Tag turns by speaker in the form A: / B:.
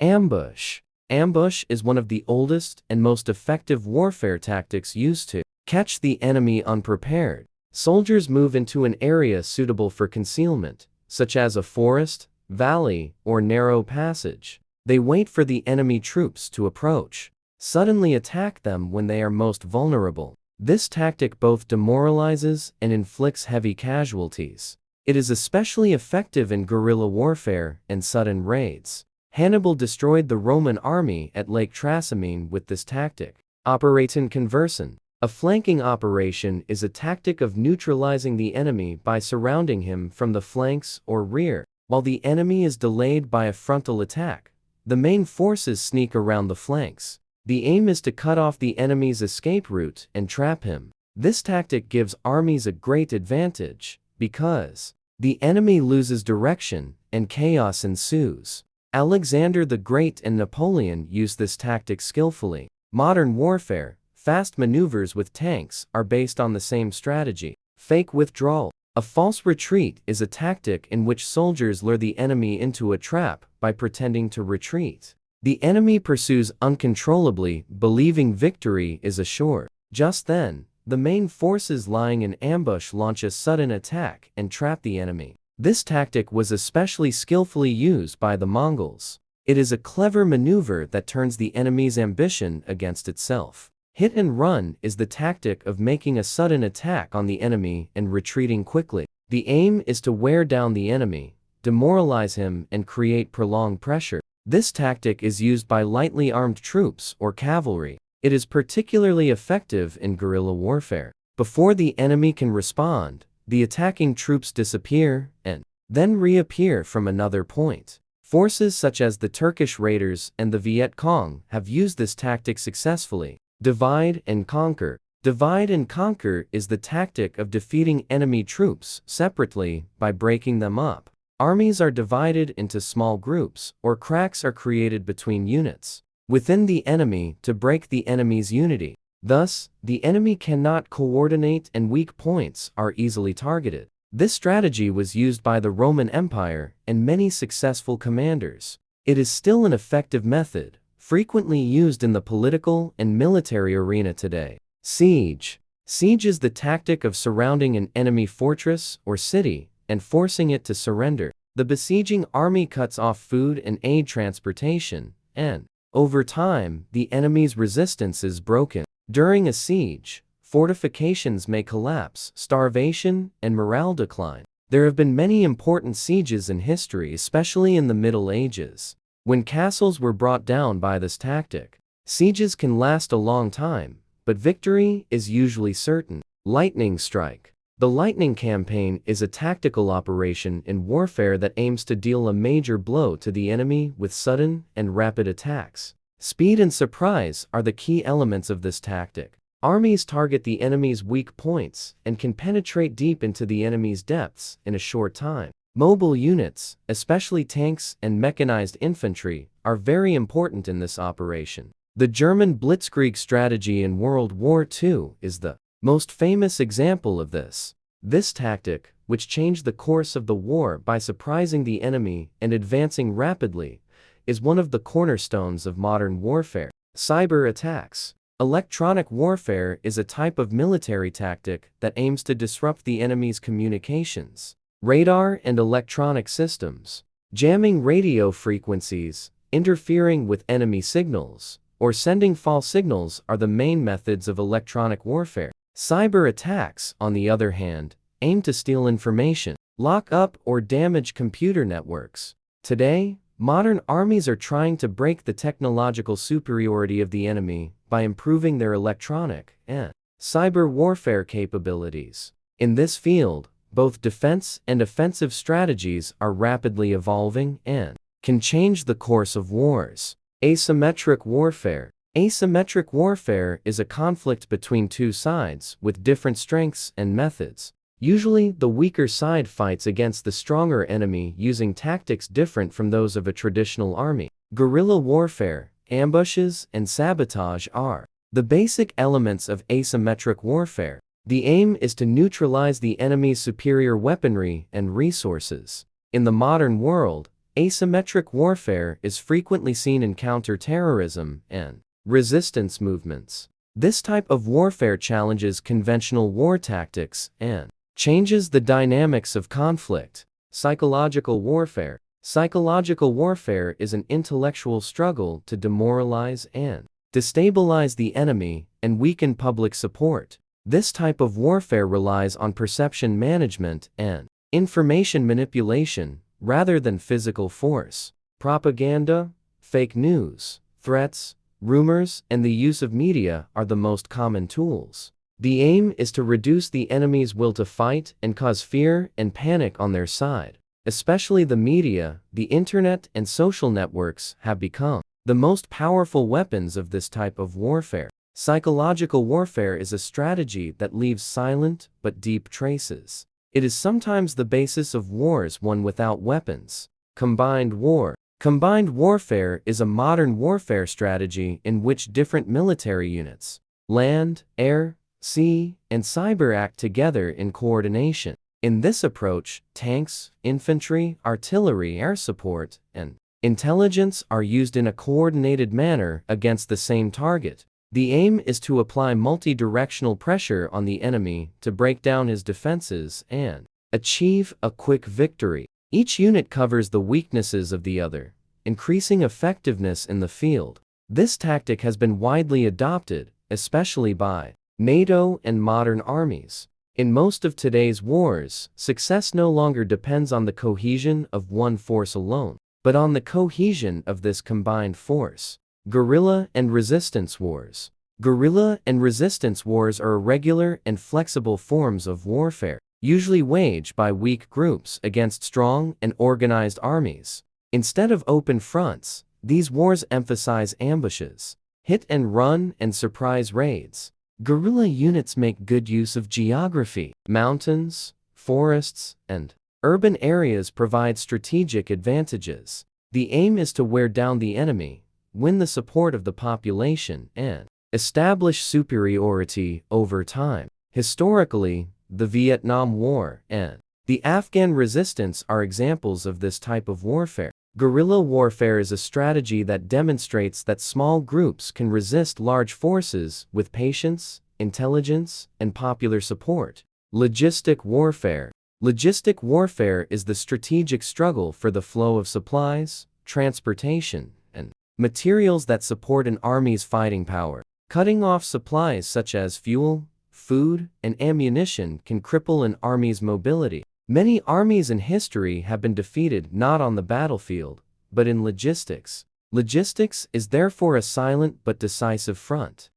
A: Ambush. Ambush is one of the oldest and most effective warfare tactics used to catch the enemy unprepared. Soldiers move into an area suitable for concealment, such as a forest, valley, or narrow passage. They wait for the enemy troops to approach, suddenly attack them when they are most vulnerable. This tactic both demoralizes and inflicts heavy casualties. It is especially effective in guerrilla warfare and sudden raids. Hannibal destroyed the Roman army at Lake Trasimene with this tactic. Operation Conversion. A flanking operation is a tactic of neutralizing the enemy by surrounding him from the flanks or rear. While the enemy is delayed by a frontal attack, the main forces sneak around the flanks. The aim is to cut off the enemy's escape route and trap him. This tactic gives armies a great advantage, because the enemy loses direction and chaos ensues. Alexander the Great and Napoleon used this tactic skillfully. Modern warfare, fast maneuvers with tanks, are based on the same strategy. Fake withdrawal. A false retreat is a tactic in which soldiers lure the enemy into a trap by pretending to retreat. The enemy pursues uncontrollably, believing victory is assured. Just then, the main forces lying in ambush launch a sudden attack and trap the enemy. This tactic was especially skillfully used by the Mongols. It is a clever maneuver that turns the enemy's ambition against itself. Hit and run is the tactic of making a sudden attack on the enemy and retreating quickly. The aim is to wear down the enemy, demoralize him, and create prolonged pressure. This tactic is used by lightly armed troops or cavalry. It is particularly effective in guerrilla warfare. Before the enemy can respond, the attacking troops disappear and then reappear from another point. Forces such as the Turkish Raiders and the Viet Cong have used this tactic successfully. Divide and conquer. Divide and conquer is the tactic of defeating enemy troops separately by breaking them up. Armies are divided into small groups, or cracks are created between units within the enemy to break the enemy's unity. Thus, the enemy cannot coordinate and weak points are easily targeted. This strategy was used by the Roman Empire and many successful commanders. It is still an effective method, frequently used in the political and military arena today. Siege. Siege is the tactic of surrounding an enemy fortress or city and forcing it to surrender. The besieging army cuts off food and aid transportation, and, over time, the enemy's resistance is broken. During a siege, fortifications may collapse, starvation, and morale decline. There have been many important sieges in history, especially in the Middle Ages, when castles were brought down by this tactic. Sieges can last a long time, but victory is usually certain. Lightning strike. The lightning campaign is a tactical operation in warfare that aims to deal a major blow to the enemy with sudden and rapid attacks. Speed and surprise are the key elements of this tactic. Armies target the enemy's weak points and can penetrate deep into the enemy's depths in a short time. Mobile units, especially tanks and mechanized infantry, are very important in this operation. The German Blitzkrieg strategy in World War II is the most famous example of this. This tactic, which changed the course of the war by surprising the enemy and advancing rapidly, is one of the cornerstones of modern warfare. Cyber attacks. Electronic warfare is a type of military tactic that aims to disrupt the enemy's communications, radar and electronic systems. Jamming radio frequencies, interfering with enemy signals, or sending false signals are the main methods of electronic warfare. Cyber attacks, on the other hand, aim to steal information, lock up or damage computer networks. Today, modern armies are trying to break the technological superiority of the enemy by improving their electronic and cyber warfare capabilities. In this field, both defense and offensive strategies are rapidly evolving and can change the course of wars. Asymmetric warfare. Asymmetric warfare is a conflict between two sides with different strengths and methods. Usually, the weaker side fights against the stronger enemy using tactics different from those of a traditional army. Guerrilla warfare, ambushes, and sabotage are the basic elements of asymmetric warfare. The aim is to neutralize the enemy's superior weaponry and resources. In the modern world, Asymmetric warfare is frequently seen in counter-terrorism and resistance movements. This type of warfare challenges conventional war tactics and changes the dynamics of conflict. Psychological warfare. Psychological warfare is an intellectual struggle to demoralize and destabilize the enemy and weaken public support. This type of warfare relies on perception management and information manipulation rather than physical force. Propaganda, fake news, threats, rumors, and the use of media are the most common tools. The aim is to reduce the enemy's will to fight and cause fear and panic on their side. Especially the media, the internet, and social networks have become the most powerful weapons of this type of warfare. Psychological warfare is a strategy that leaves silent but deep traces. It is sometimes the basis of wars won without weapons. Combined war. Combined warfare is a modern warfare strategy in which different military units, land, air, sea, and cyber act together in coordination. In this approach, tanks, infantry, artillery, air support, and intelligence are used in a coordinated manner against the same target. The aim is to apply multi-directional pressure on the enemy to break down his defenses and achieve a quick victory. Each unit covers the weaknesses of the other, increasing effectiveness in the field. This tactic has been widely adopted, especially by NATO and modern armies. In most of today's wars, success no longer depends on the cohesion of one force alone, but on the cohesion of this combined force. Guerrilla and resistance wars. Guerrilla and resistance wars are irregular and flexible forms of warfare, usually waged by weak groups against strong and organized armies. Instead of open fronts, these wars emphasize ambushes, hit and run, and surprise raids. Guerrilla units make good use of geography. Mountains, forests, and urban areas provide strategic advantages. The aim is to wear down the enemy, win the support of the population, and establish superiority over time. Historically, the Vietnam War and the Afghan resistance are examples of this type of warfare. Guerrilla warfare is a strategy that demonstrates that small groups can resist large forces with patience, intelligence, and popular support. Logistic warfare. Logistic warfare is the strategic struggle for the flow of supplies, transportation, and materials that support an army's fighting power. Cutting off supplies such as fuel, food, and ammunition can cripple an army's mobility. Many armies in history have been defeated not on the battlefield, but in logistics. Logistics is therefore a silent but decisive front.